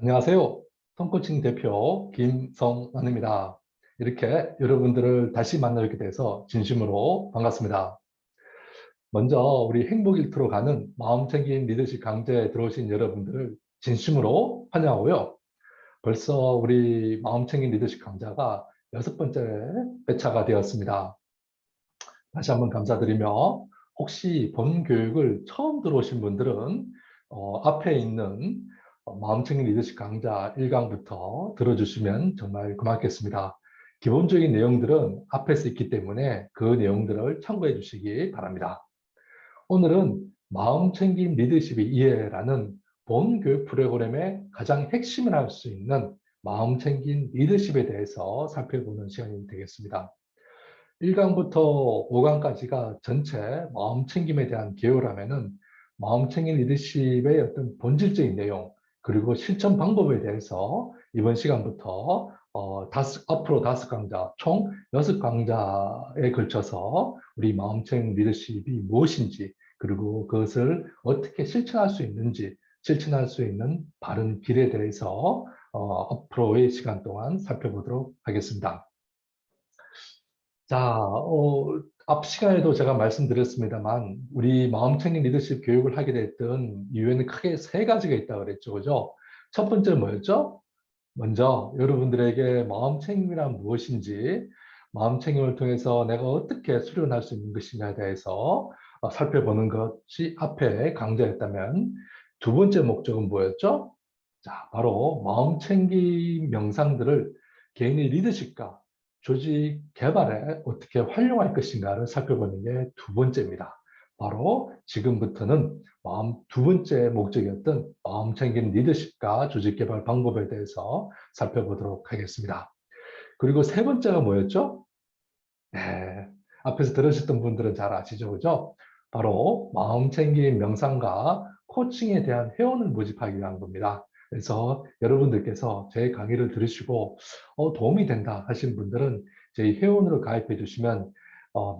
안녕하세요. 톰코칭 대표 김성환입니다. 이렇게 여러분들을 다시 만나뵙게 돼서 진심으로 반갑습니다. 먼저 우리 행복 일터로 가는 마음챙김 리더십 강좌에 들어오신 여러분들을 진심으로 환영하고요. 벌써 우리 마음챙김 리더십 강좌가 6번째 회차가 되었습니다. 다시 한번 감사드리며 혹시 본 교육을 처음 들어오신 분들은 앞에 있는 마음챙김 리더십 강좌 1강부터 들어주시면 정말 고맙겠습니다. 기본적인 내용들은 앞에서 있기 때문에 그 내용들을 참고해 주시기 바랍니다. 오늘은 마음챙김 리더십의 이해라는 본 교육 프로그램의 가장 핵심을 할 수 있는 마음챙김 리더십에 대해서 살펴보는 시간이 되겠습니다. 1강부터 5강까지가 전체 마음챙김에 대한 개요라면은 마음챙김 리더십의 어떤 본질적인 내용 그리고 실천 방법에 대해서 이번 시간부터 앞으로 5강좌, 총 6강좌에 걸쳐서 우리 마음챙김 리더십이 무엇인지 그리고 그것을 어떻게 실천할 수 있는지 실천할 수 있는 바른 길에 대해서 앞으로의 시간 동안 살펴보도록 하겠습니다. 자, 앞 시간에도 제가 말씀드렸습니다만, 우리 마음챙김 리더십 교육을 하게 됐던 이유에는 크게 3가지가 있다고 그랬죠. 그죠? 첫 번째 뭐였죠? 먼저 여러분들에게 마음챙김이란 무엇인지, 마음챙김을 통해서 내가 어떻게 수련할 수 있는 것이냐에 대해서 살펴보는 것이 앞에 강좌였다면, 두 번째 목적은 뭐였죠? 자, 바로 마음챙김 명상들을 개인의 리더십과 조직 개발에 어떻게 활용할 것인가를 살펴보는 게 두 번째입니다. 바로 지금부터는 두 번째 목적이었던 마음챙김 리더십과 조직 개발 방법에 대해서 살펴보도록 하겠습니다. 그리고 세 번째가 뭐였죠? 네, 앞에서 들으셨던 분들은 잘 아시죠, 그죠? 바로 마음챙김 명상과 코칭에 대한 회원을 모집하기 위한 겁니다. 그래서 여러분들께서 제 강의를 들으시고 도움이 된다 하신 분들은 저희 회원으로 가입해 주시면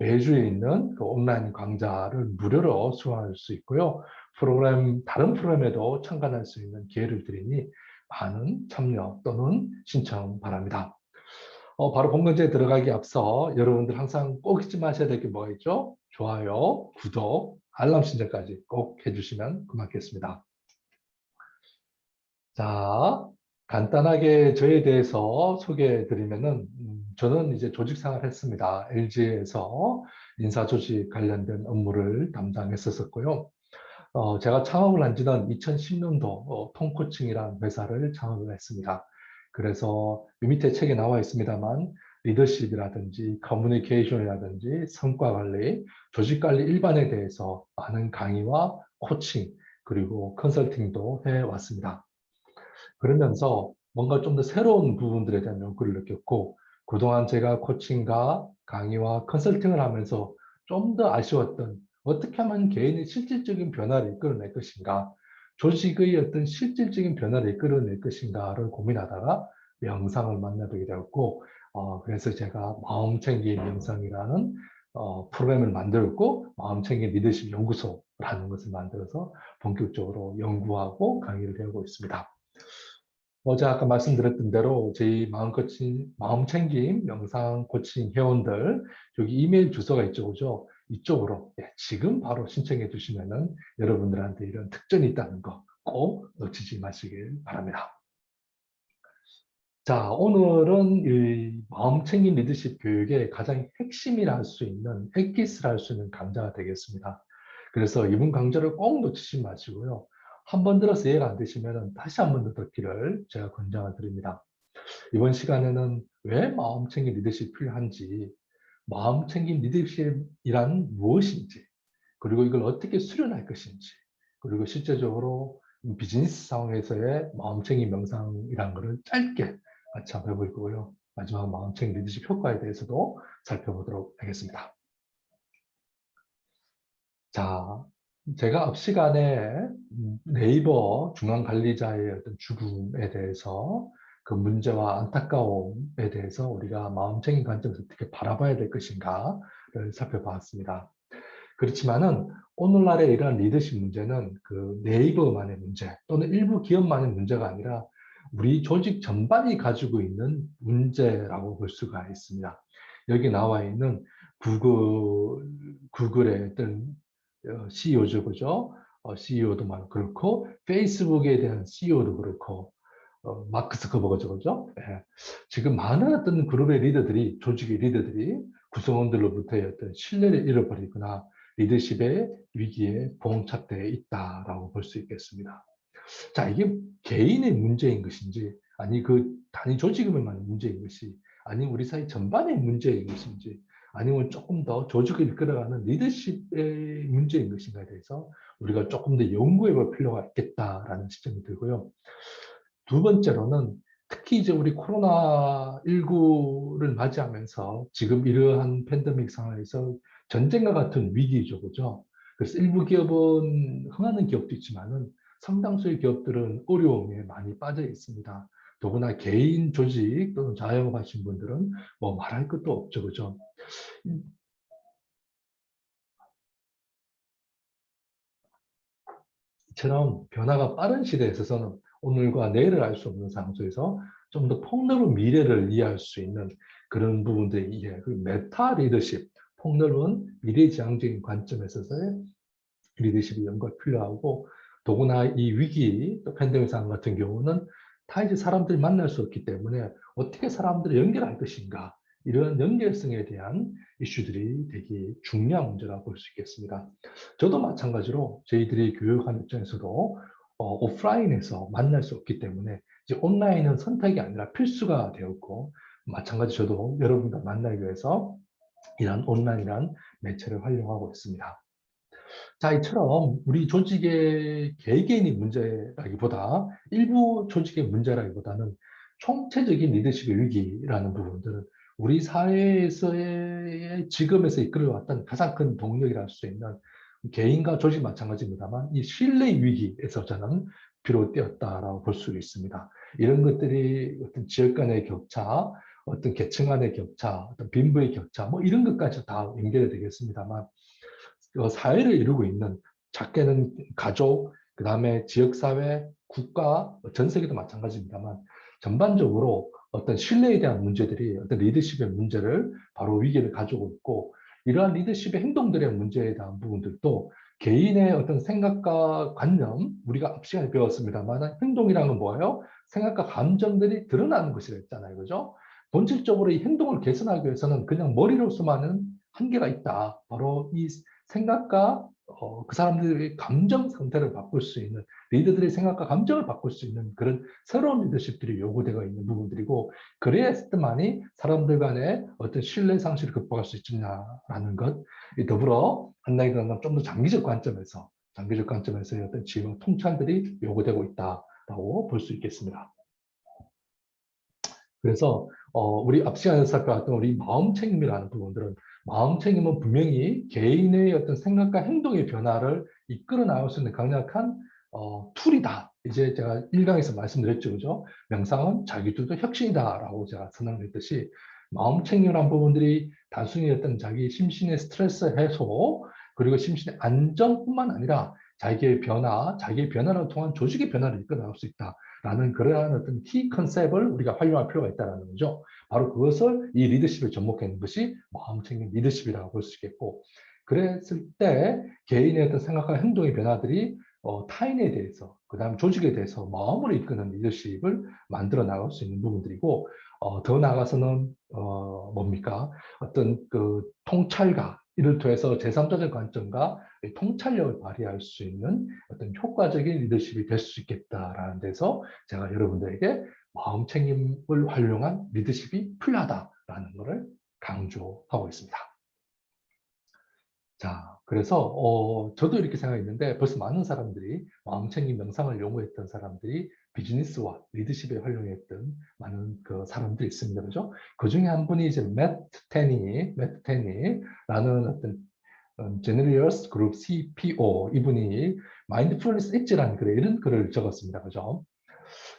매주에 있는 그 온라인 강좌를 무료로 수강할 수 있고요. 다른 프로그램에도 참관할 수 있는 기회를 드리니 많은 참여 또는 신청 바랍니다. 바로 본문제에 들어가기 앞서 여러분들 항상 꼭 잊지 마셔야 될 게 뭐가 있죠? 좋아요, 구독, 알람 신청까지 꼭 해주시면 고맙겠습니다. 자, 간단하게 저에 대해서 소개해 드리면은, 저는 이제 조직 생활을 했습니다. LG에서 인사조직 관련된 업무를 담당했었고요. 제가 창업을 한 지는 2010년도 톰코칭이라는 회사를 창업을 했습니다. 그래서 이 밑에 책에 나와 있습니다만 리더십이라든지 커뮤니케이션이라든지 성과 관리, 조직 관리 일반에 대해서 많은 강의와 코칭 그리고 컨설팅도 해왔습니다. 그러면서 뭔가 좀 더 새로운 부분들에 대한 연구를 느꼈고 그동안 제가 코칭과 강의와 컨설팅을 하면서 좀 더 아쉬웠던 어떻게 하면 개인의 실질적인 변화를 이끌어낼 것인가 조직의 어떤 실질적인 변화를 이끌어낼 것인가를 고민하다가 명상을 만나게 되었고 그래서 제가 마음챙김 명상이라는 프로그램을 만들었고 마음챙김 리더십 연구소라는 것을 만들어서 본격적으로 연구하고 강의를 배우고 있습니다. 어제 아까 말씀드렸던 대로 저희 마음챙김 명상 코칭 회원들 여기 이메일 주소가 있죠, 그죠? 이쪽으로 지금 바로 신청해 주시면은 여러분들한테 이런 특전이 있다는 거 꼭 놓치지 마시길 바랍니다. 자, 오늘은 이 마음챙김 리더십 교육의 가장 핵심이라 할 수 있는 엑기스라 할 수 있는 강좌가 되겠습니다. 그래서 이번 강좌를 꼭 놓치지 마시고요. 한 번 들어서 이해가 안 되시면 다시 한 번 더 듣기를 제가 권장을 드립니다. 이번 시간에는 왜 마음챙김 리더십이 필요한지, 마음챙김 리더십이란 무엇인지, 그리고 이걸 어떻게 수련할 것인지, 그리고 실제적으로 비즈니스 상황에서의 마음챙김 명상이라는 것을 짧게 같이 한번 해볼 거고요. 마지막 마음챙김 리더십 효과에 대해서도 살펴보도록 하겠습니다. 자, 제가 앞 시간에 네이버 중앙관리자의 어떤 죽음에 대해서 그 문제와 안타까움에 대해서 우리가 마음챙김 관점에서 어떻게 바라봐야 될 것인가를 살펴봤습니다. 그렇지만은 오늘날의 이러한 리더십 문제는 그 네이버만의 문제 또는 일부 기업만의 문제가 아니라 우리 조직 전반이 가지고 있는 문제라고 볼 수가 있습니다. 여기 나와 있는 구글의 어떤 CEO죠, 그죠? CEO도 그렇고, 페이스북에 대한 CEO도 그렇고, 마크 스커버거죠, 그죠? 예. 지금 많은 어떤 그룹의 리더들이, 조직의 리더들이 구성원들로부터의 어떤 신뢰를 잃어버리거나 리더십의 위기에 봉착되어 있다라고 볼 수 있겠습니다. 자, 이게 개인의 문제인 것인지, 아니 그 단위 조직에만 문제인 것이, 아니 우리 사회 전반의 문제인 것인지, 아니면 조금 더 조직을 이끌어가는 리더십의 문제인 것인가에 대해서 우리가 조금 더 연구해 볼 필요가 있겠다라는 시점이 들고요. 두 번째로는 특히 이제 우리 코로나19를 맞이하면서 지금 이러한 팬데믹 상황에서 전쟁과 같은 위기죠, 그죠? 그래서 일부 기업은 흥하는 기업도 있지만은 상당수의 기업들은 어려움에 많이 빠져 있습니다. 더구나 개인 조직 또는 자영업 하신 분들은 뭐 말할 것도 없죠, 그죠? 이처럼 변화가 빠른 시대에 있어서는 오늘과 내일을 알 수 없는 상황에서 좀 더 폭넓은 미래를 이해할 수 있는 그런 부분들의 이해, 그 메타 리더십, 폭넓은 미래지향적인 관점에 있어서의 리더십이 연구가 필요하고, 더구나 이 위기, 또 팬데믹 상황 같은 경우는 다 이제 사람들이 만날 수 없기 때문에 어떻게 사람들을 연결할 것인가, 이런 연결성에 대한 이슈들이 되게 중요한 문제라고 볼 수 있겠습니다. 저도 마찬가지로 저희들이 교육하는 입장에서도 오프라인에서 만날 수 없기 때문에 이제 온라인은 선택이 아니라 필수가 되었고, 마찬가지 저도 여러분과 만나기 위해서 이런 온라인이란 매체를 활용하고 있습니다. 자, 이처럼 우리 조직의 개개인의 문제라기보다 일부 조직의 문제라기보다는 총체적인 리더십의 위기라는 부분들은 우리 사회에서의 지금에서 이끌어왔던 가장 큰 동력이랄 수 있는 개인과 조직 마찬가지입니다만 이 신뢰 위기에서 저는 비롯되었다라고 볼 수 있습니다. 이런 것들이 어떤 지역 간의 격차, 어떤 계층 간의 격차, 어떤 빈부의 격차, 뭐 이런 것까지 다 연결이 되겠습니다만 사회를 이루고 있는 작게는 가족, 그 다음에 지역사회, 국가, 전 세계도 마찬가지입니다만 전반적으로 어떤 신뢰에 대한 문제들이 어떤 리더십의 문제를 바로 위기를 가지고 있고, 이러한 리더십의 행동들의 문제에 대한 부분들도 개인의 어떤 생각과 관념, 우리가 앞 시간에 배웠습니다만 행동이라는 건 뭐예요? 생각과 감정들이 드러나는 것이라 했잖아요. 그죠? 본질적으로 이 행동을 개선하기 위해서는 그냥 머리로서만은 한계가 있다. 바로 이 생각과 그 사람들의 감정 상태를 바꿀 수 있는, 리더들의 생각과 감정을 바꿀 수 있는 그런 새로운 리더십들이 요구되어 있는 부분들이고, 그래야 했을 때만이 사람들 간의 어떤 신뢰 상실을 극복할 수 있느냐라는 것, 더불어 한나이 강남 좀더 장기적 관점에서의 어떤 지휘와 통찰들이 요구되고 있다라고 볼 수 있겠습니다. 그래서 우리 앞 시간에 살펴봤던 우리 마음 책임이라는 부분들은, 마음 책임은 분명히 개인의 어떤 생각과 행동의 변화를 이끌어 나갈 수 있는 강력한 툴이다. 이제 제가 1강에서 말씀드렸죠, 그죠? 명상은 자기주도 혁신이다라고 제가 선언을 했듯이, 마음 책임이라는 부분들이 단순히 어떤 자기 심신의 스트레스 해소, 그리고 심신의 안정뿐만 아니라 자기의 변화를 통한 조직의 변화를 이끌어 나갈 수 있다. 라는 그러한 어떤 키 컨셉을 우리가 활용할 필요가 있다는 거죠. 바로 그것을 이 리더십에 접목하는 것이 마음챙김 리더십이라고 볼 수 있겠고, 그랬을 때 개인의 어떤 생각과 행동의 변화들이 타인에 대해서, 그 다음 조직에 대해서 마음으로 이끄는 리더십을 만들어 나갈 수 있는 부분들이고, 더 나아가서는 뭡니까? 어떤 그 통찰과 이를 통해서 제3자적 관점과 통찰력을 발휘할 수 있는 어떤 효과적인 리더십이 될 수 있겠다라는 데서 제가 여러분들에게 마음 챙김을 활용한 리더십이 필요하다라는 것을 강조하고 있습니다. 자, 그래서 저도 이렇게 생각했는데 벌써 많은 사람들이 마음챙김 명상을 연구했던 사람들이 비즈니스와 리더십에 활용했던 많은 그 사람들이 있습니다. 그죠? 그 중에 한 분이 이제 매트 테니라는 어떤 제너리어스 그룹 CPO, 이분이 마인드풀니스 엣지라는 글에 이런 글을 적었습니다. 그죠?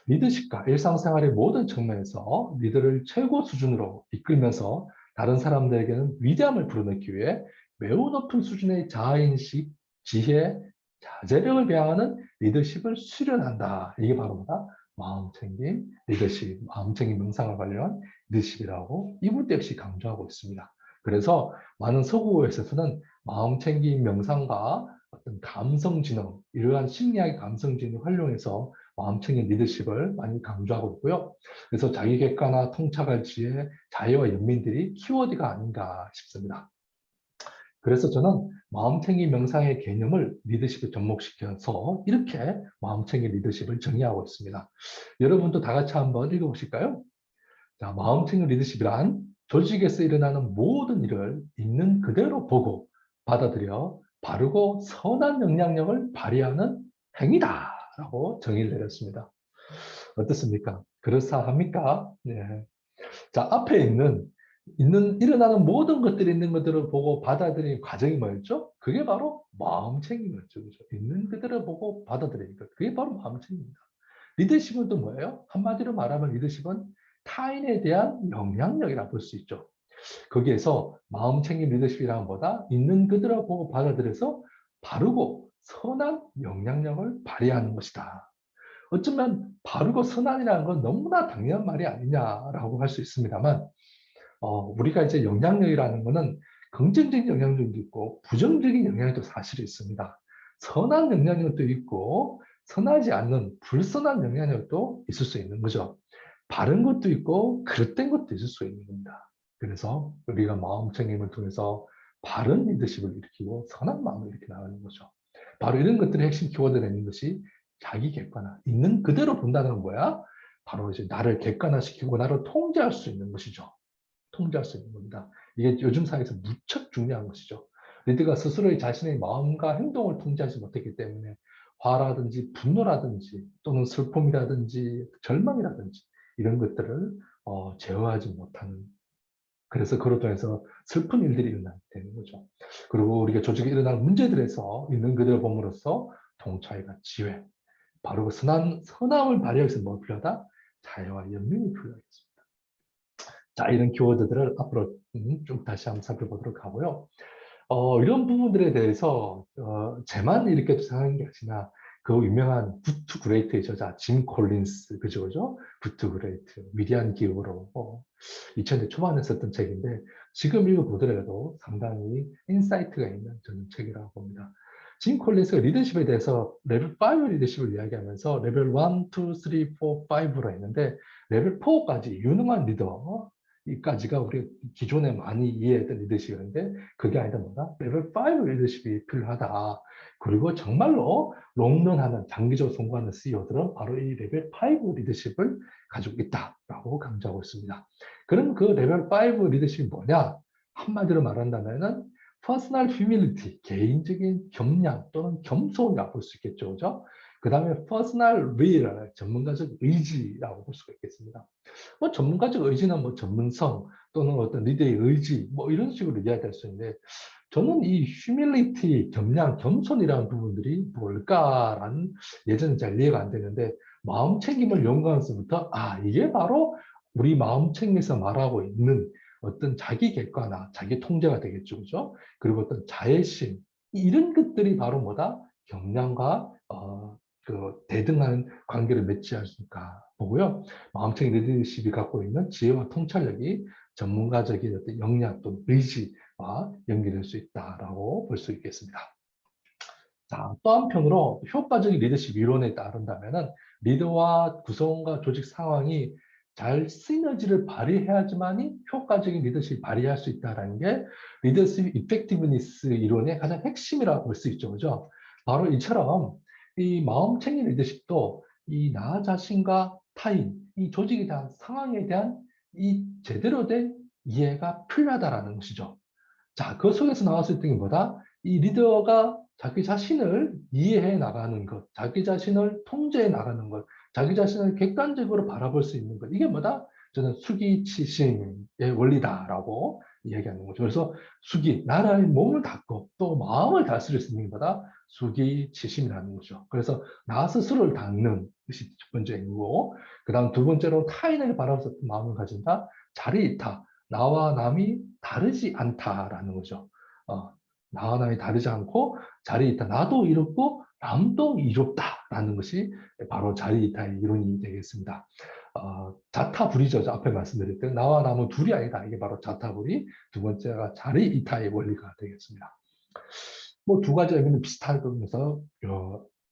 리더십과 일상생활의 모든 측면에서 리더를 최고 수준으로 이끌면서 다른 사람들에게는 위대함을 불어넣기 위해 매우 높은 수준의 자아인식, 지혜, 자제력을 배양하는 리더십을 수련한다. 이게 바로 뭐다? 마음챙김 리더십, 마음챙김 명상과 관련 리더십이라고 이분도 역시 강조하고 있습니다. 그래서 많은 서구에서는 마음챙김 명상과 어떤 감성지능, 이러한 심리학의 감성지능을 활용해서 마음챙김 리더십을 많이 강조하고 있고요. 그래서 자기객관화, 통찰할 지혜, 자유와 연민들이 키워드가 아닌가 싶습니다. 그래서 저는 마음챙김 명상의 개념을 리더십에 접목시켜서 이렇게 마음챙김 리더십을 정의하고 있습니다. 여러분도 다 같이 한번 읽어보실까요? 자, 마음챙김 리더십이란 조직에서 일어나는 모든 일을 있는 그대로 보고 받아들여 바르고 선한 영향력을 발휘하는 행위다라고 정의를 내렸습니다. 어떻습니까? 그럴싸합니까? 네. 자, 앞에 일어나는 모든 것들이 있는 것들을 보고 받아들이는 과정이 뭐였죠? 그게 바로 마음챙김이었죠. 그죠? 있는 그대로 보고 받아들이니까. 그게 바로 마음챙김입니다. 리더십은 또 뭐예요? 한마디로 말하면 리더십은 타인에 대한 영향력이라 볼 수 있죠. 거기에서 마음챙김 리더십이라는 것보다 있는 그대로 보고 받아들여서 바르고 선한 영향력을 발휘하는 것이다. 어쩌면 바르고 선한이라는 건 너무나 당연한 말이 아니냐라고 할 수 있습니다만, 우리가 이제 영향력이라는 거는 긍정적인 영향력도 있고 부정적인 영향력도 사실 있습니다. 선한 영향력도 있고 선하지 않는 불선한 영향력도 있을 수 있는 거죠. 바른 것도 있고 그릇된 것도 있을 수 있는 겁니다. 그래서 우리가 마음챙김을 통해서 바른 리더십을 일으키고 선한 마음을 이렇게 나가는 거죠. 바로 이런 것들의 핵심 키워드가 있는 것이 자기 객관화, 있는 그대로 본다는 건 뭐야? 바로 이제 나를 객관화시키고 나를 통제할 수 있는 것이죠. 통제할 수 있는 겁니다. 이게 요즘 사회에서 무척 중요한 것이죠. 리더가 스스로의 자신의 마음과 행동을 통제하지 못했기 때문에 화라든지 분노라든지 또는 슬픔이라든지 절망이라든지 이런 것들을 제어하지 못하는, 그래서 그로 통해서 슬픈 일들이 일어나게 되는 거죠. 그리고 우리가 조직에 일어나는 문제들에서 있는 그대로 봄으로써 통찰과 지혜, 바로 그 선함을 발휘하기 위해서 뭐 필요하다? 자유와 연민이 필요하겠습니다. 자, 이런 키워드들을 앞으로 쭉 다시 한번 살펴보도록 하고요. 이런 부분들에 대해서 제만 이렇게 생각하는 게 아니라 그 유명한 굿 투 그레이트의 저자 짐 콜린스, 그죠? 굿 투 그레이트, 위대한 기업으로 2000년 초반에 썼던 책인데 지금 읽어보더라도 상당히 인사이트가 있는 저는 책이라고 봅니다. 짐 콜린스가 리더십에 대해서 레벨 5 리더십을 이야기하면서 레벨 1, 2, 3, 4, 5로 했는데 레벨 4까지 유능한 리더 이까지가 우리 기존에 많이 이해했던 리더십인데 그게 아니라 뭐다? 레벨 5 리더십이 필요하다. 그리고 정말로 롱런하는 장기적 성공하는 CEO들은 바로 이 레벨 5 리더십을 가지고 있다라고 강조하고 있습니다. 그럼 그 레벨 5 리더십이 뭐냐? 한마디로 말한다면은 퍼스널 휴밀리티, 개인적인 겸양 또는 겸손이라고 볼 수 있겠죠. 그죠? 그 다음에 퍼스널 리얼, 전문가적 의지라고 볼 수가 있겠습니다. 뭐 전문가적 의지는 뭐 전문성 또는 어떤 리더의 의지 뭐 이런 식으로 이야기할 수 있는데 저는 이 휴밀리티, 겸양, 겸손이라는 부분들이 뭘까라는 예전에 잘 이해가 안 되는데 마음 챙김을 연구하면서부터 이게 바로 우리 마음 챙김에서 말하고 있는 어떤 자기 객관화, 자기 통제가 되겠죠, 그죠? 그리고 어떤 자애심 이런 것들이 바로 뭐다? 경량과 그 대등한 관계를 맺지 않습니까? 보고요. 마음챙김 리더십이 갖고 있는 지혜와 통찰력이 전문가적인 어떤 역량 또는 의지와 연결될 수 있다라고 볼 수 있겠습니다. 자, 또 한편으로 효과적인 리더십 이론에 따른다면은 리더와 구성원과 조직 상황이 잘 시너지를 발휘해야지만이 효과적인 리더십을 발휘할 수 있다는 게 리더십 이펙티브니스 이론의 가장 핵심이라고 볼 수 있죠. 그죠? 바로 이처럼 이 마음챙김 리더십도 이 나 자신과 타인, 이 조직에 대한 상황에 대한 이 제대로 된 이해가 필요하다라는 것이죠. 자, 그 속에서 나왔을 때 뭐다? 이 리더가 자기 자신을 이해해 나가는 것, 자기 자신을 통제해 나가는 것, 자기 자신을 객관적으로 바라볼 수 있는 것. 이게 뭐다? 저는 수기치심의 원리다라고 이야기하는 거죠. 그래서 나라의 몸을 닫고 또 마음을 다스릴 수 있는 것보다 수기치심이라는 거죠. 그래서 나 스스로를 닫는 것이 첫 번째 이유고, 그 다음 두 번째로 타인을 바라볼 수 있는 마음을 가진다. 자리이타. 나와 남이 다르지 않다라는 거죠. 나와 남이 다르지 않고 자리에 있다. 나도 이롭고 남도 이롭다. 된다라는 것이 바로 자리이타의 이론이 되겠습니다. 자타불이죠. 앞에 말씀드렸던 나와 남은 둘이 아니다. 이게 바로 자타불이, 두 번째가 자리이타의 원리가 되겠습니다. 뭐 두 가지 의미는 비슷하면서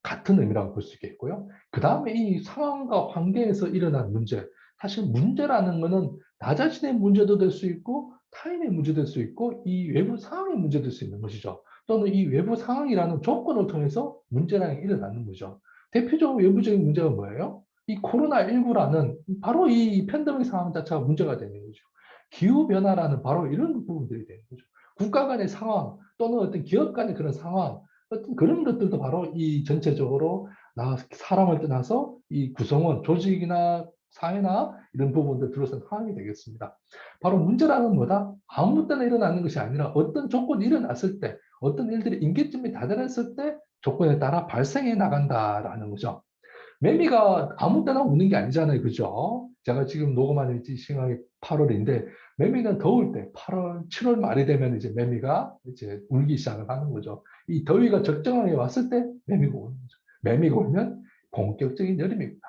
같은 의미라고 볼 수 있겠고요. 그 다음에 이 상황과 관계에서 일어난 문제, 사실 문제라는 것은 나 자신의 문제도 될 수 있고 타인의 문제도 될 수 있고 이 외부 상황의 문제도 될 수 있는 것이죠. 또는 이 외부 상황이라는 조건을 통해서 문제라는 게 일어나는 거죠. 대표적으로 외부적인 문제가 뭐예요? 이 코로나19라는 바로 이 팬데믹 상황 자체가 문제가 되는 거죠. 기후변화라는 바로 이런 부분들이 되는 거죠. 국가 간의 상황 또는 어떤 기업 간의 그런 상황, 어떤 그런 것들도 바로 이 전체적으로 사람을 떠나서 이 구성원, 조직이나 사회나 이런 부분들 둘러싼 상황이 되겠습니다. 바로 문제라는 뭐다? 아무 때나 일어나는 것이 아니라 어떤 조건이 일어났을 때, 어떤 일들이 임계점이 다다랐을 때 조건에 따라 발생해 나간다라는 거죠. 매미가 아무 때나 우는 게 아니잖아요. 그죠? 제가 지금 녹음하는 시간이 8월인데, 매미는 더울 때, 8월, 7월 말이 되면 이제 매미가 이제 울기 시작을 하는 거죠. 이 더위가 적정하게 왔을 때 매미가 우는 거죠. 매미가 울면 본격적인 여름입니다.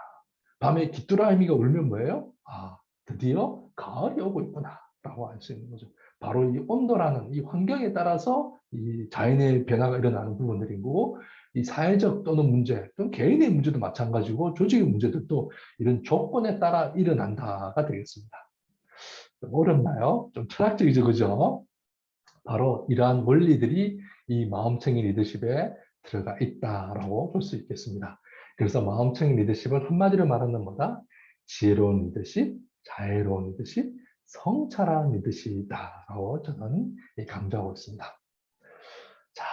밤에 귀뚜라미가 울면 뭐예요? 아, 드디어 가을이 오고 있구나. 라고 알 수 있는 거죠. 바로 이 온도라는 이 환경에 따라서 이 자연의 변화가 일어나는 부분들인 거고, 이 사회적 또는 문제, 또는 개인의 문제도 마찬가지고, 조직의 문제들도 이런 조건에 따라 일어난다가 되겠습니다. 어렵나요? 좀 철학적이죠, 그죠? 바로 이러한 원리들이 이 마음챙이 리더십에 들어가 있다라고 볼 수 있겠습니다. 그래서 마음챙이 리더십은 한마디로 말하는 뭐다? 지혜로운 리더십, 자애로운 리더십, 성찰한 리더십이다라고 저는 강조하고 있습니다. 자,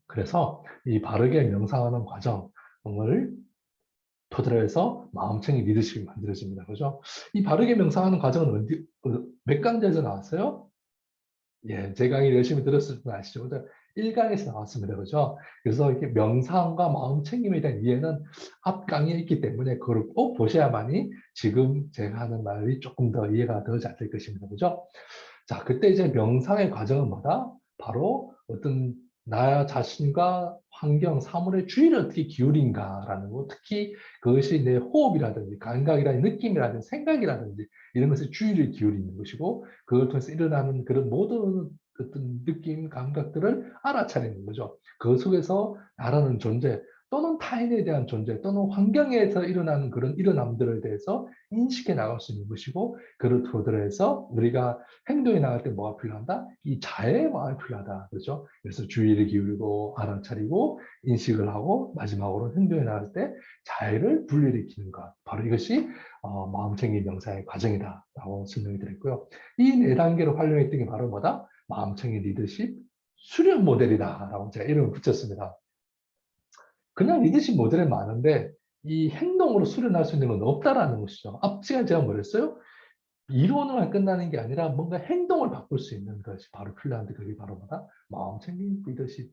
그래서 이 바르게 명상하는 과정을 토대로 해서 마음챙이 리더십이 만들어집니다. 그죠? 이 바르게 명상하는 과정은 몇 강좌에서 나왔어요? 예, 제 강의를 열심히 들었을 때 아시죠? 1강에서 나왔습니다. 그죠? 그래서 이렇게 명상과 마음 챙김에 대한 이해는 앞 강의에 있기 때문에 그걸 꼭 보셔야만이 지금 제가 하는 말이 조금 더 이해가 더 잘 될 것입니다. 그죠? 자, 그때 이제 명상의 과정은 뭐다? 바로 어떤 나 자신과 환경, 사물의 주의를 어떻게 기울인가라는 거, 특히 그것이 내 호흡이라든지 감각이라든지 느낌이라든지 생각이라든지 이런 것에 주의를 기울이는 것이고 그걸 통해서 일어나는 그런 모든 어떤 느낌, 감각들을 알아차리는 거죠. 그 속에서 나라는 존재 또는 타인에 대한 존재 또는 환경에서 일어나는 그런 일어남들에 대해서 인식해 나갈 수 있는 것이고 그를 토대로 해서 우리가 행동에 나갈 때 뭐가 필요한다? 이 자애의 마음이 필요하다. 그렇죠? 그래서 주의를 기울이고 알아차리고 인식을 하고 마지막으로 행동에 나갈 때 자애를 분리시키는 것. 바로 이것이 마음챙김 명상의 과정이다라고 설명이 드렸고요. 이 네 단계로 활용했던 게 바로 뭐다? 마음챙김 리더십 수련 모델이다라고 제가 이름을 붙였습니다. 그냥 리더십 모델은 많은데 이 행동으로 수련할 수 있는 건 없다라는 것이죠. 앞 시간에 제가 뭐랬어요? 이론으로만 끝나는 게 아니라 뭔가 행동을 바꿀 수 있는 것이 바로 필요한데 그게 바로 뭐다? 마음챙김 리더십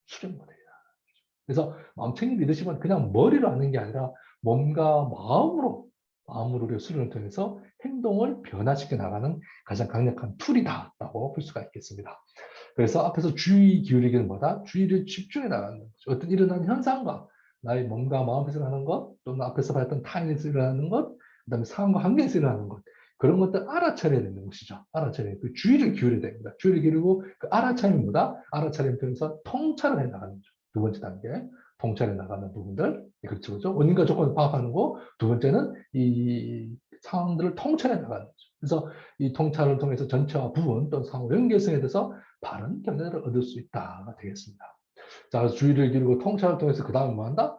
수련 모델이다. 그래서 마음챙김 리더십은 그냥 머리로 하는 게 아니라 뭔가 마음으로 우리가 수련을 통해서 행동을 변화시켜 나가는 가장 강력한 툴이다라고 볼 수가 있겠습니다. 그래서 앞에서 주의 기울이기는 뭐다? 주의를 집중해 나가는 거죠. 어떤 일어나는 현상과 나의 몸과 마음에서 하는 것, 또는 앞에서 봤던 타인에서 일어나는 것, 그다음에 상황과 관계에서 일어나는 것, 그런 것들 알아차려야 되는 것이죠. 알아차려야 그 주의를 기울여야 됩니다. 주의를 기울이고 그 알아차림이 뭐다? 알아차림 통해서 통찰을 해 나가는 거죠. 두 번째 단계, 통찰해 나가는 부분들, 그렇죠, 그렇죠. 원인과 조건을 파악하는 거. 두 번째는 이 상황들을 통찰해 나가는 거죠. 그래서 이 통찰을 통해서 전체와 부분 또는 상호 연결성에 대해서 바른 견해를 얻을 수 있다가 되겠습니다. 자, 주의를 기울이고 통찰을 통해서 그 다음에 뭐 한다?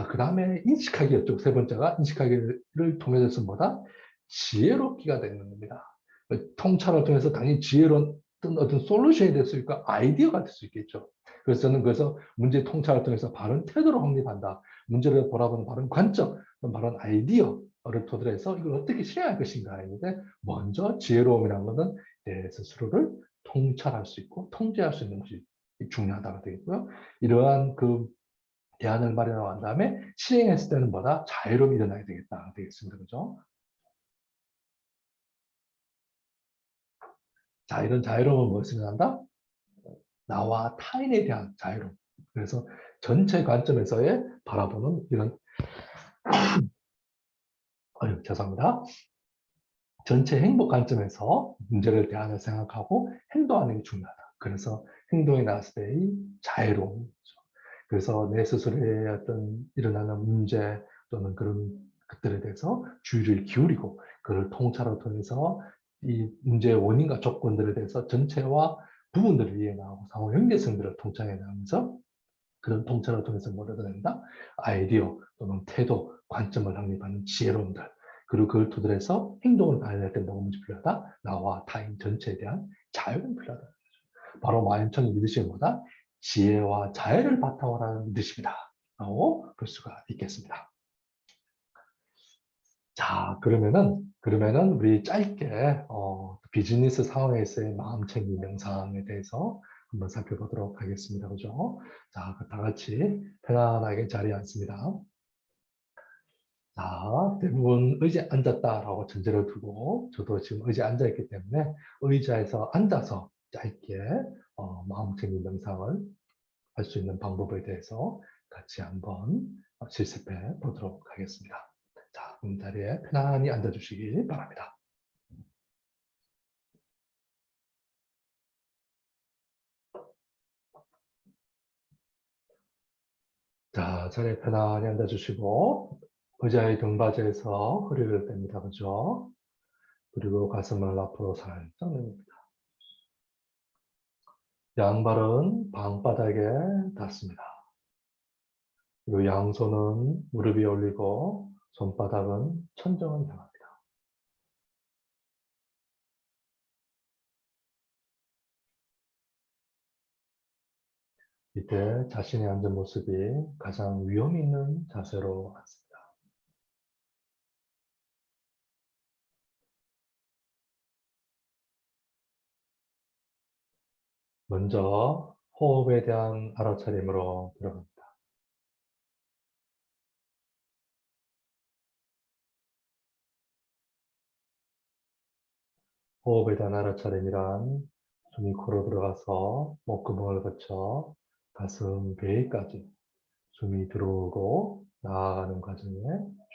그 다음에 인식하기였죠. 세 번째가 인식하기를 통해서 뭐다? 지혜롭기가 되는 겁니다. 통찰을 통해서 당연히 지혜로운 어떤 솔루션이 될 수 있고 아이디어가 될 수 있겠죠. 그래서 저는 그래서 문제 통찰을 통해서 바른 태도를 확립한다. 문제를 바라보는 바른 관점, 바른 아이디어를 토대로 해서 이걸 어떻게 실행할 것인가 했는데 먼저 지혜로움이라는 것은 내 스스로를 통찰할 수 있고 통제할 수 있는 것이 중요하다가 되겠고요. 이러한 그 대안을 마련한 다음에 실행했을 때는 뭐다? 자유로움이 일어나야 되겠다 되겠습니다. 그죠? 자, 이런 자유로움은 무엇을 한다? 나와 타인에 대한 자유로움. 그래서 전체 관점에서의 바라보는 이런, 죄송합니다. 전체 행복 관점에서 문제를 대하는 생각하고 행동하는 게 중요하다. 그래서 행동이 나왔을 때의 자유로움. 그래서 내 스스로의 어떤 일어나는 문제 또는 그런 것들에 대해서 주의를 기울이고 그를 통찰을 통해서 이 문제의 원인과 조건들에 대해서 전체와 부분들을 이해나가고 상호 연계성들을 통찰해 나가면서 그런 통찰을 통해서 뭘 얻어낸다? 아이디어 또는 태도, 관점을 확립하는 지혜로움들. 그리고 그걸 토대로 해서 행동을 가해야 된다고 문제 필요하다. 나와 타인 전체에 대한 자유가 필요하다. 바로 마인천의 리더십이 뭐다? 지혜와 자애를 바탕으로 하는 리더십이다. 라고 볼 수가 있겠습니다. 자, 그러면은 우리 짧게 비즈니스 상황에서의 마음 챙김 명상에 대해서 한번 살펴보도록 하겠습니다. 그죠? 자, 다 같이 편안하게 자리에 앉습니다. 자, 대부분 의자에 앉았다라고 전제를 두고 저도 지금 의자에 앉아있기 때문에 의자에서 앉아서 짧게 마음 챙김 명상을 할 수 있는 방법에 대해서 같이 한번 실습해 보도록 하겠습니다. 자, 그럼 자리에 편안히 앉아주시기 바랍니다. 자, 자리에 편안히 앉아주시고 의자의 등받이에서 허리를 뺍니다. 그죠? 그리고 가슴을 앞으로 살짝 내립니다. 양발은 방바닥에 닿습니다. 그리고 양손은 무릎 위에 올리고 손바닥은 천정을 향합니다. 이때 자신의 앉은 모습이 가장 위험 있는 자세로 앉습니다. 먼저 호흡에 대한 알아차림으로 들어갑니다. 호흡에 대한 알아차림이란 숨이 코로 들어가서 목구멍을 거쳐 가슴 배까지 숨이 들어오고 나아가는 과정에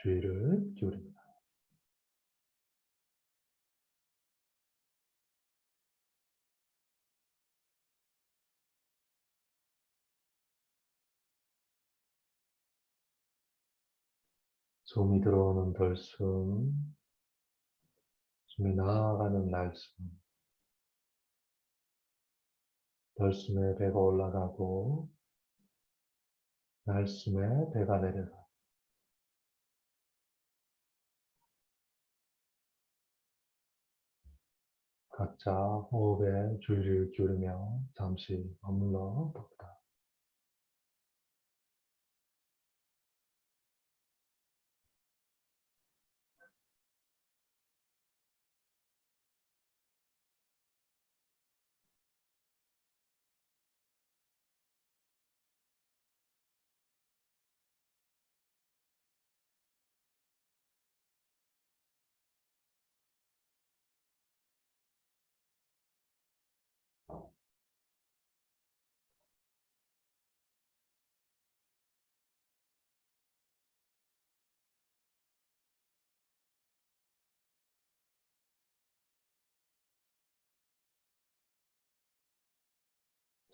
주의를 기울입니다. 숨이 들어오는 들숨, 숨이 나아가는 날숨, 들숨에 배가 올라가고 날숨에 배가 내려가. 각자 호흡에 주의를 기울이며 잠시 머물러 봅니다.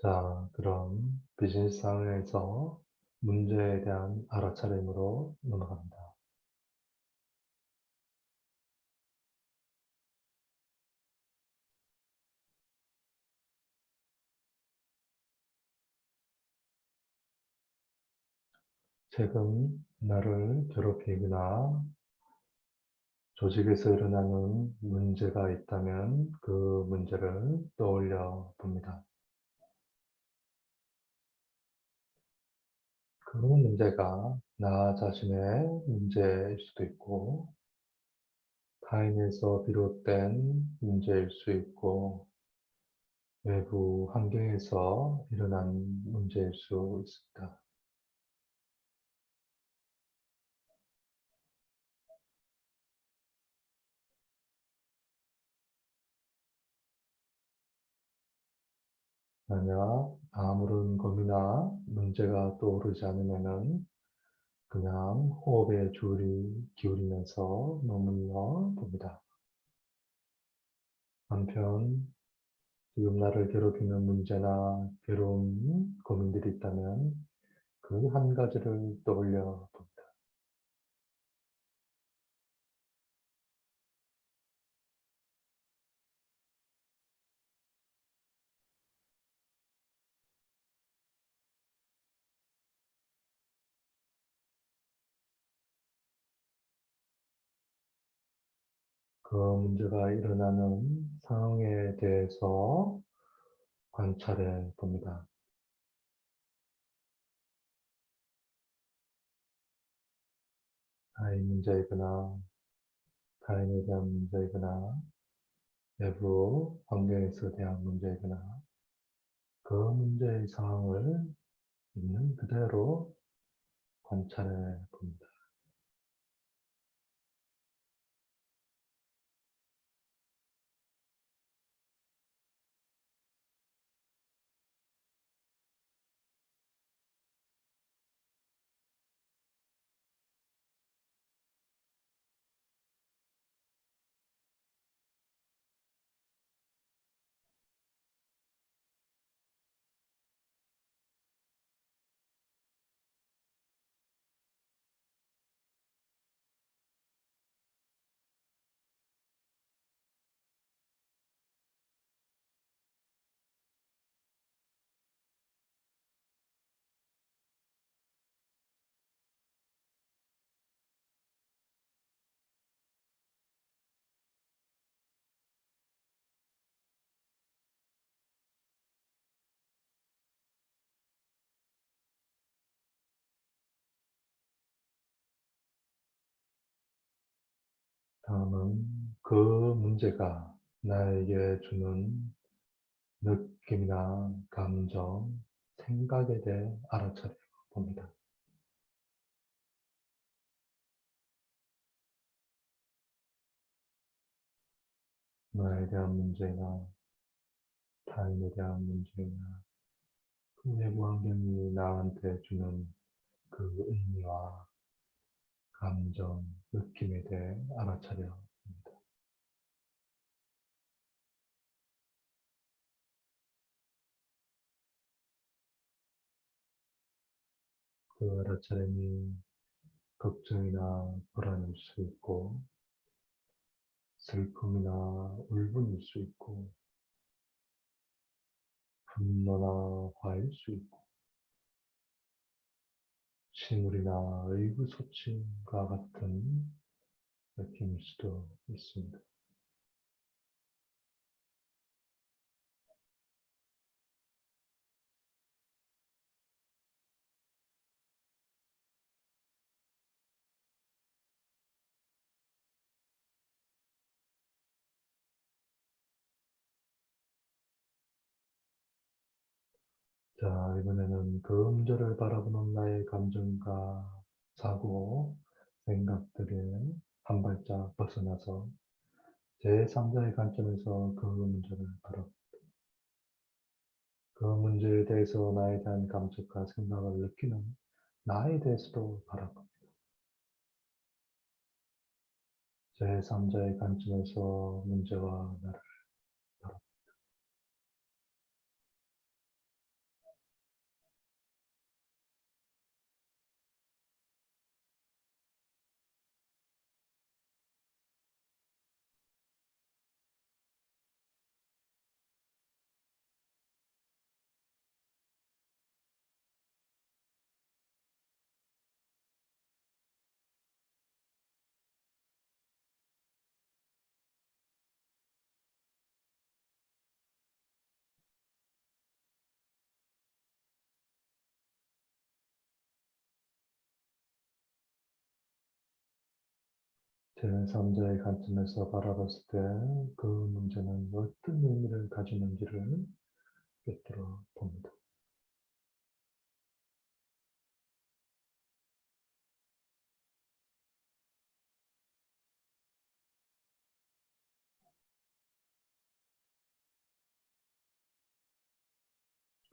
자, 그럼 비즈니스 상황에서 문제에 대한 알아차림으로 넘어갑니다. 최근 나를 괴롭히거나 조직에서 일어나는 문제가 있다면 그 문제를 떠올려 봅니다. 그 문제가 나 자신의 문제일 수도 있고 타인에서 비롯된 문제일 수 있고 외부 환경에서 일어난 문제일 수 있습니다. 만약 아무런 고민이나 문제가 떠오르지 않으면은 그냥 호흡에 주의 기울이면서 머물러 봅니다. 한편 지금 나를 괴롭히는 문제나 괴로운 고민들이 있다면 그 한 가지를 떠올려 봅니다. 그 문제가 일어나는 상황에 대해서 관찰해 봅니다. 나의 문제이거나 타인에 대한 문제이거나 외부 환경에서 대한 문제이거나 그 문제의 상황을 있는 그대로 관찰해 봅니다. 다음은 그 문제가 나에게 주는 느낌이나 감정, 생각에 대해 알아차려 봅니다. 나에 대한 문제나 타인에 대한 문제나 그 외부 환경이 나한테 주는 그 의미와 감정, 느낌에 대해 알아차려 봅니다. 그 알아차림이 걱정이나 불안일 수 있고, 슬픔이나 울분일 수 있고, 분노나 화일 수 있고, 침울이나 의구소침과 같은 느낌일 수도 있습니다. 자, 이번에는 그 문제를 바라보는 나의 감정과 사고, 생각들을 한 발짝 벗어나서 제3자의 관점에서 그 문제를 그 문제에 대해서 나에 대한 감정과 생각을 느끼는 나에 대해서도 바라봅니다. 제3자의 관점에서 문제와 나를 바라봅니다. 제3자의 관점에서 바라봤을 때 그 문제는 어떤 의미를 가지는지를 꿰뚫어 봅니다.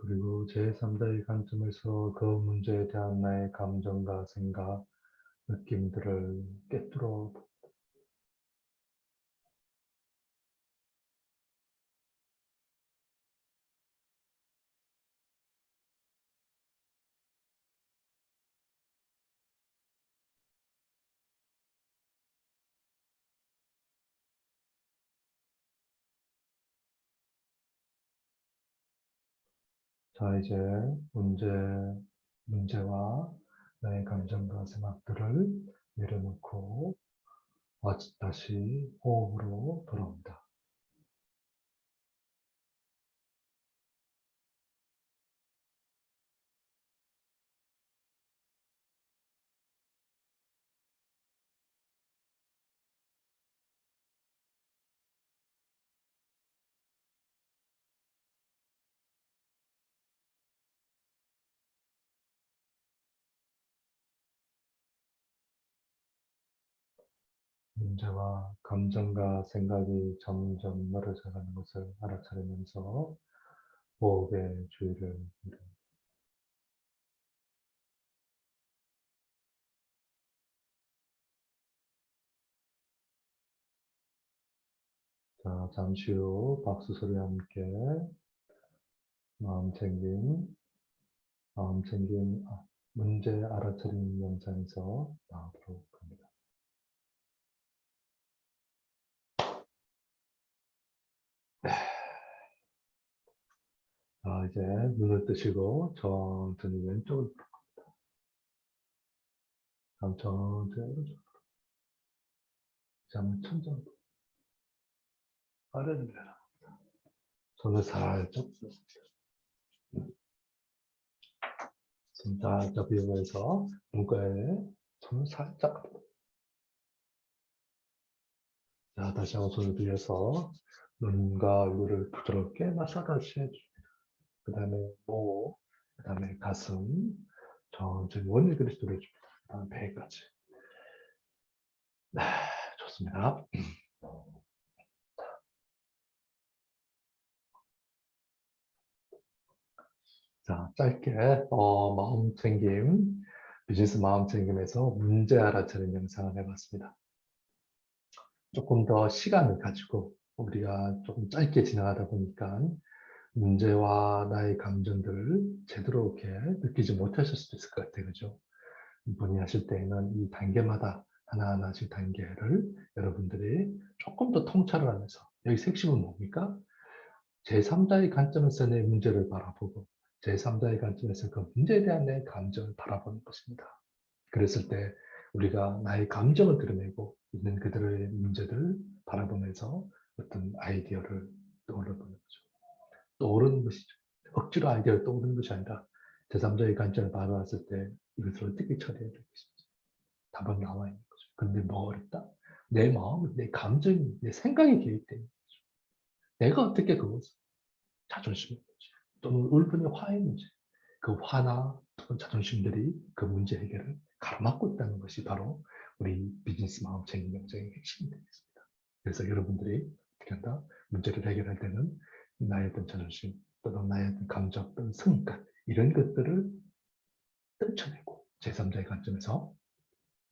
그리고 제3자의 관점에서 그 문제에 대한 나의 감정과 생각, 느낌들을 꿰뚫어. 자, 이제 문제와 나의 감정과 생각들을 내려놓고 다시 호흡으로 돌아옵니다. 문제와 감정과 생각이 점점 멀어져가는 것을 알아차리면서 호흡에 주의를 기울여. 자, 잠시 후 박수 소리와 함께 마음 챙김, 문제 알아차리는 영상에서 나오도록 합니다. 자, 이제 눈을 뜨시고 천천히 왼쪽으로 천천히 잠을 천천히 아래로 내려. 손을 살짝 손 살짝 비우면서 눈가에 손을 살짝. 자, 다시 한번 손을 들여서 눈과 얼굴을 부드럽게 마사지 해줍니다. 그 다음에 목, 그 다음에 가슴, 천천히 원일 그리스 돌려줍니다. 그 다음 배까지. 네, 좋습니다. 자, 짧게 마음 챙김, 비즈니스 마음 챙김에서 문제 알아차리는 영상을 해봤습니다. 조금 더 시간을 가지고 우리가 조금 짧게 진행하다 보니까 문제와 나의 감정들을 제대로 이렇게 느끼지 못하실 수도 있을 것 같아요. 그죠? 문의하실 때에는 이 단계마다 하나하나씩 단계를 여러분들이 조금 더 통찰을 하면서, 여기 핵심은 뭡니까? 제3자의 관점에서 내 문제를 바라보고 제3자의 관점에서 그 문제에 대한 내 감정을 바라보는 것입니다. 그랬을 때 우리가 나의 감정을 드러내고 있는 그들의 문제들을 바라보면서 어떤 아이디어를 떠올려보는 거죠. 떠오르는 것이죠. 억지로 아이디어를 떠오르는 것이 아니라 제3자의 관점을 바라봤을 때 이것을 어떻게 처리해야 될 것인지 답은 나와 있는 거죠. 근데 뭐가 어렵다? 내 마음, 내 감정이, 내 생각이 개입되어 있는 거죠. 내가 어떻게 그것을 자존심의 문제 또는 울분의 화의 문제, 그 화나 또는 자존심들이 그 문제 해결을 가로막고 있다는 것이 바로 우리 비즈니스 마음 챙김 영상의 핵심이 되겠습니다. 그래서 여러분들이 어떻게 한다? 문제를 해결할 때는 나의 어떤 자존심 또는 나의 어떤 감정 또는 성과 이런 것들을 떨쳐내고 제3자의 관점에서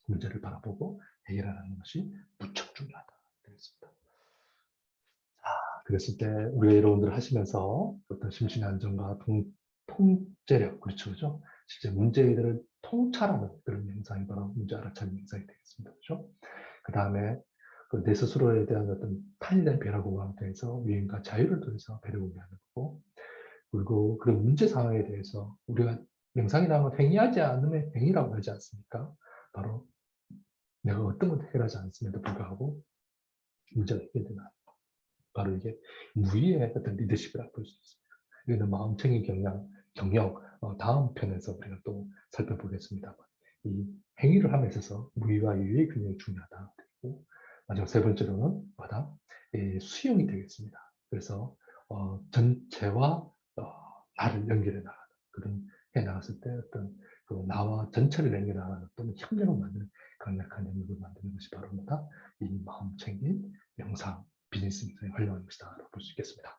문제를 바라보고 해결하는 것이 무척 중요하다 되겠습니다. 그랬을 때 우리가 여러분들 하시면서 어떤 심신의 안정과 통제력, 그렇죠? 실제 문제들을 통찰하는 그런 영상이 바로 문제 알아차리는 영상이 되겠습니다. 그렇죠? 그 다음에 내 스스로에 대한 어떤 타인의 배려 공감에 대해서 위임과 자유를 통해서 배려 공유하는 거고, 그리고 그런 문제 상황에 대해서 우리가 영상이 나오면 행위하지 않으면 행위라고 하지 않습니까? 바로 내가 어떤 것도 해결하지 않았음에도 불구하고 문제가 해결되나. 바로 이게 무의의 어떤 리더십이라고 볼 수 있습니다. 이거는 마음챙김 경영, 다음 편에서 우리가 또 살펴보겠습니다. 이 행위를 함에 있어서 무의와 유의의 균형이 중요하다. 그리고 마지막 세 번째로는 뭐다? 수용이 되겠습니다. 그래서 전체와 나를 연결해 나가는 그런 해 나갔을 때 어떤 그 나와 전체를 연결해 나가는 또는 협력을 만드는 강력한 영역을 만드는 것이 바로 뭐다? 이 마음챙김 명상 비즈니스 영상에 활용하는 것이다 라고 볼 수 있겠습니다.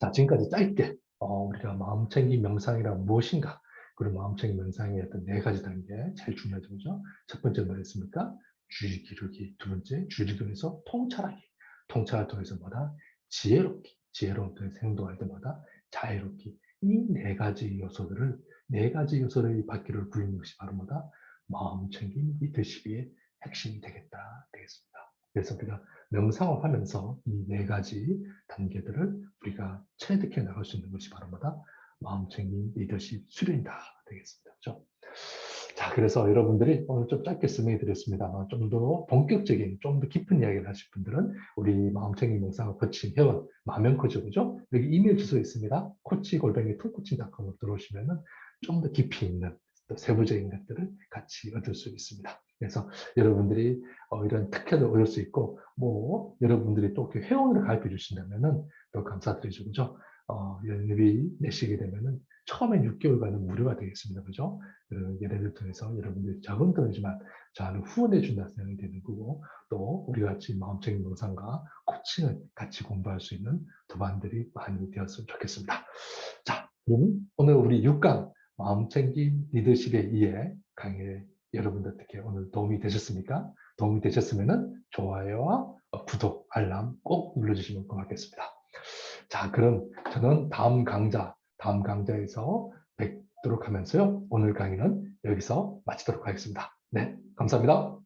자, 지금까지 짧게 우리가 마음챙김 명상이란 무엇인가, 그리고 마음챙김 명상의 어떤 4가지 단계, 제일 중요하죠, 그죠? 첫 번째 뭐였습니까? 주의 기르기. 두 번째, 주의를 통해서 통찰하기. 통찰을 통해서 뭐다? 지혜롭기. 지혜로운 통해서 행동할 때마다 자유롭기. 이 4가지 요소들을, 4가지 요소를 받기를 구하는 것이 바로 뭐다? 마음챙김 리더십의 핵심이 되겠습니다. 그래서 우리가 명상을 하면서 이 4가지 단계들을 우리가 체득해 나갈 수 있는 것이 바로 뭐다? 마음챙김 리더십 수련이다 되겠습니다. 그렇죠? 자, 그래서 여러분들이 오늘 좀 짧게 설명해 드렸습니다만 좀 더 본격적인, 좀 더 깊은 이야기를 하실 분들은 우리 마음챙김 명상을 거친 회원 마면 코치, 그죠? 여기 이메일 주소 있습니다. coach@tumcoaching.com으로 들어오시면은 좀 더 깊이 있는 또 세부적인 것들을 같이 얻을 수 있습니다. 그래서 여러분들이 이런 특혜를 얻을 수 있고, 뭐 여러분들이 또 회원을 가입해 주신다면은 더 감사드리죠, 그죠? 연회비 내시게 되면은 처음에 6개월간은 무료가 되겠습니다, 그죠? 예를 통해서 여러분들이 적은 돈이지만 저는 후원해 준다는 생각이 되는 거고, 또 우리 같이 마음챙김 명상과 코칭을 같이 공부할 수 있는 도반들이 많이 되었으면 좋겠습니다. 자, 그럼 오늘 우리 6강 마음챙김 리더십의 이해 강의 여러분들 어떻게 오늘 도움이 되셨습니까? 도움이 되셨으면 좋아요와 구독, 알람 꼭 눌러주시면 고맙겠습니다. 자, 그럼 저는 다음 강좌에서 뵙도록 하면서요. 오늘 강의는 여기서 마치도록 하겠습니다. 네, 감사합니다.